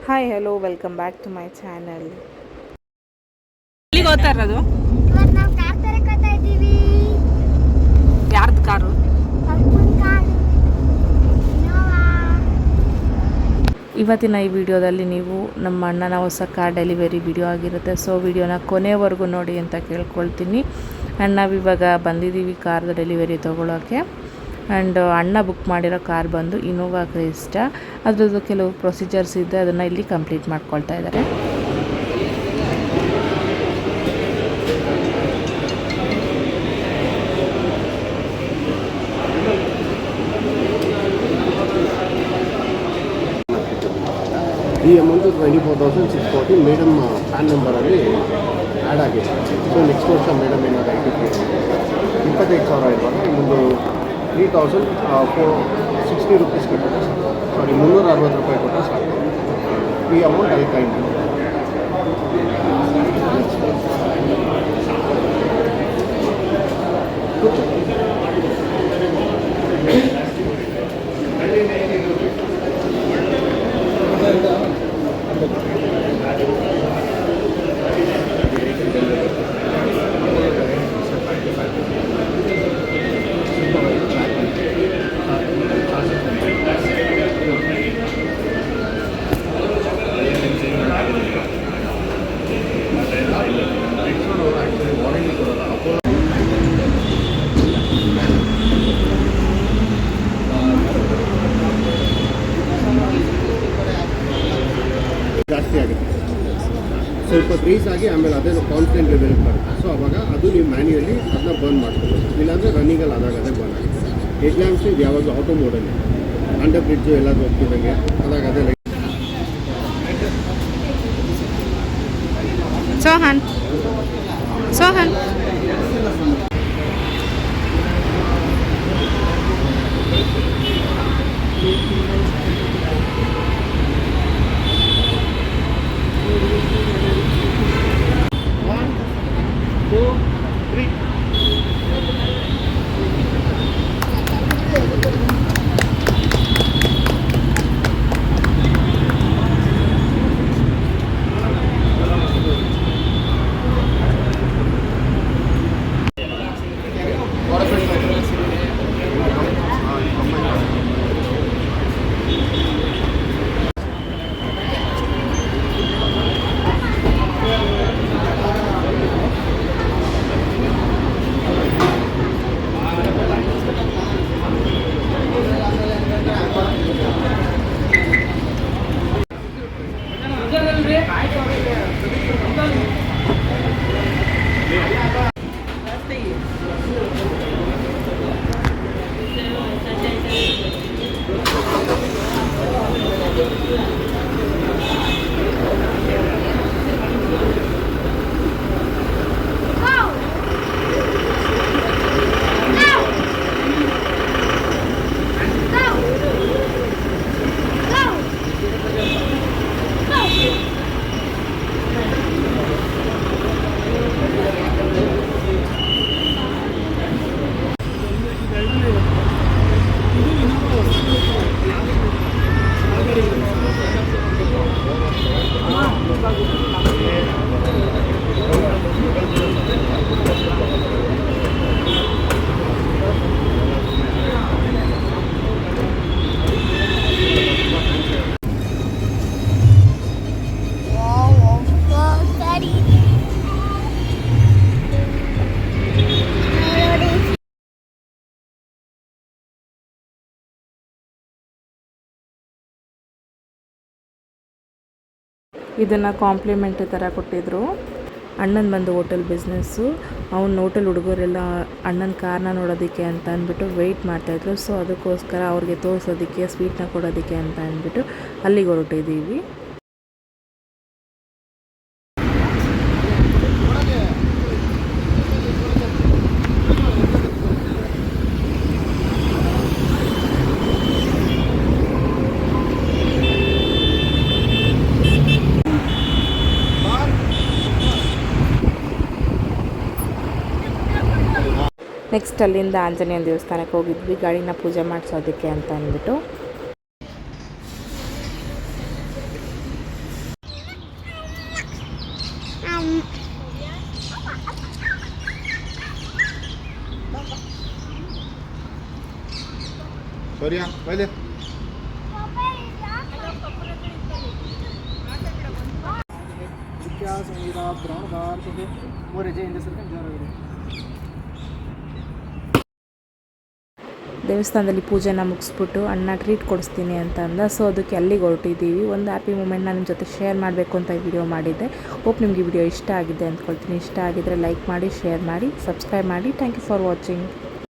Hi hello welcome back to my channel. ಎಲ್ಲಿಗೆ ಹೋಗ್ತಾ ಇರೋದು? ಇವತ್ತು ನಾವು ಕಾರ್ ತರಕತ್ತಾ ಇದ್ದೀವಿ. ಯಾರ್ದು ಕಾರು? ಅಪ್ಪನ ಕಾರ್ ಇನೋವಾ. ಇವತ್ತಿನ ಈ ವಿಡಿಯೋದಲ್ಲಿ ನೀವು ನಮ್ಮ ಅಣ್ಣನ ಹೊಸ ಕಾರ್ ಡೆಲಿವರಿ ವಿಡಿಯೋ ಆಗಿರುತ್ತೆ. ಸೊ ವಿಡಿಯೋನ ಕೊನೆವರೆಗೂ ನೋಡಿ ಅಂತ ಕೇಳ್ಕೊಳ್ತೀನಿ. ಆ್ಯಂಡ್ ನಾವಿವಾಗ ಬಂದಿದ್ದೀವಿ ಕಾರ್ದು ಡೆಲಿವರಿ ತೊಗೊಳೋಕ್ಕೆ. ಆ್ಯಂಡ್ ಅಣ್ಣ ಬುಕ್ ಮಾಡಿರೋ ಕಾರ್ ಬಂದು ಇನೋವಾ ಕ್ರಿಸ್ಟಾ. ಅದ್ರದ್ದು ಕೆಲವು ಪ್ರೊಸೀಜರ್ಸ್ ಇದೆ, ಅದನ್ನು ಇಲ್ಲಿ ಕಂಪ್ಲೀಟ್ ಮಾಡ್ಕೊಳ್ತಾ ಇದ್ದಾರೆ. ಈ ಅಮೌಂಟು 24,640 ಮೇಡಮ್ ಪ್ಯಾನ್ ನಂಬರಲ್ಲಿ ಆ್ಯಡ್ ಆಗಿದೆ. ಸೊ ನೆಕ್ಸ್ಟ್ ವರ್ಷ ಮೇಡಮ್ ಏನಾದ್ರು ಐಟಿ 25,000 ಇರುವಾಗ ಇನ್ನೊಂದು 3,460 ರುಪೀಸ್ ಕೊಟ್ಟರೆ ಸಾಕು. ಸಾರಿ 360 ರೂಪಾಯಿ ಕೊಟ್ಟರೆ ಸಾಕು. ಈ ಅಮೌಂಟ್ ಅಲ್ಲಿ ಕೈ ಮಾಡಿ. ಜಾಸ್ತಿ ಆಗುತ್ತೆ, ಸ್ವಲ್ಪ ಗ್ರೀಸ್ ಆಗಿ ಆಮೇಲೆ ಅದೇನು ಕಾನ್ಸ್ಟೆಂಟ್ ಲೆವೆಲ್ಗೆ ಬರುತ್ತೆ. ಸೊ ಅವಾಗ ಅದು ನೀವು ಮ್ಯಾನ್ಯುಯಲಿ ಅದನ್ನ ಬರ್ನ್ ಮಾಡ್ಕೋಬೋದು. ಇಲ್ಲಾಂದರೆ ರನ್ನಿಂಗಲ್ಲಿ ಆದಾಗ ಅದೇ ಬರ್ನ್ ಆಗುತ್ತೆ. ಎಕ್ಸಾಮ್ಸ್ ಇದು ಯಾವಾಗ ಆಟೋ ಮೋಡಲ್ಲಿ ಅಂಡರ್ ಬ್ರಿಡ್ಜು ಎಲ್ಲಾದರೂ ಹೋಗ್ತಿದ್ದಂಗೆ ಅದಾಗ ಅದೇ ಸೋಹನ್ ಸೋಹನ್ ಇದನ್ನು ಕಾಂಪ್ಲಿಮೆಂಟ್ ಥರ ಕೊಟ್ಟಿದ್ದರು. ಅಣ್ಣನ ಬಂದು ಹೋಟೆಲ್ ಬಿಸ್ನೆಸ್ಸು. ಅವ್ನ ಹೋಟೆಲ್ ಹುಡುಗರೆಲ್ಲ ಅಣ್ಣನ ಕಾರ್ನ ನೋಡೋದಕ್ಕೆ ಅಂತ ಅಂದ್ಬಿಟ್ಟು ವೆಯ್ಟ್ ಮಾಡ್ತಾಯಿದ್ರು. ಸೊ ಅದಕ್ಕೋಸ್ಕರ ಅವ್ರಿಗೆ ತೋರಿಸೋದಕ್ಕೆ ಸ್ವೀಟ್ನ ಕೊಡೋದಕ್ಕೆ ಅಂತ ಅಂದ್ಬಿಟ್ಟು ಅಲ್ಲಿಗೆ ಹೊರಟಿದ್ದೀವಿ. ನೆಕ್ಸ್ಟ್ ಅಲ್ಲಿಂದ ಆಂಜನೇಯನ ದೇವಸ್ಥಾನಕ್ಕೆ ಹೋಗಿದ್ವಿ ಗಾಡಿನ ಪೂಜೆ ಮಾಡಿಸೋದಕ್ಕೆ ಅಂತ ಅಂದ್ಬಿಟ್ಟು. ಸೂರ್ಯ ಬೈಲೆ ದೇವಸ್ಥಾನದಲ್ಲಿ ಪೂಜೆನ ಮುಗಿಸ್ಬಿಟ್ಟು ಅಣ್ಣ ಟ್ರೀಟ್ ಕೊಡಿಸ್ತೀನಿ ಅಂತ ಅಂದ. ಸೊ ಅದಕ್ಕೆ ಅಲ್ಲಿಗೆ ಹೊರಟಿದ್ದೀವಿ. ಒಂದು ಹ್ಯಾಪಿ ಮೂಮೆಂಟ್ನ ನಿಮ್ಮ ಜೊತೆ ಶೇರ್ ಮಾಡಬೇಕು ಅಂತ ವಿಡಿಯೋ ಮಾಡಿದ್ದೆ. ಹೋಪ್ ನಿಮಗೆ ವಿಡಿಯೋ ಇಷ್ಟ ಆಗಿದೆ ಅಂದ್ಕೊಳ್ತೀನಿ. ಇಷ್ಟ ಆಗಿದ್ದರೆ ಲೈಕ್ ಮಾಡಿ, ಶೇರ್ ಮಾಡಿ, ಸಬ್ಸ್ಕ್ರೈಬ್ ಮಾಡಿ. Thank you for watching.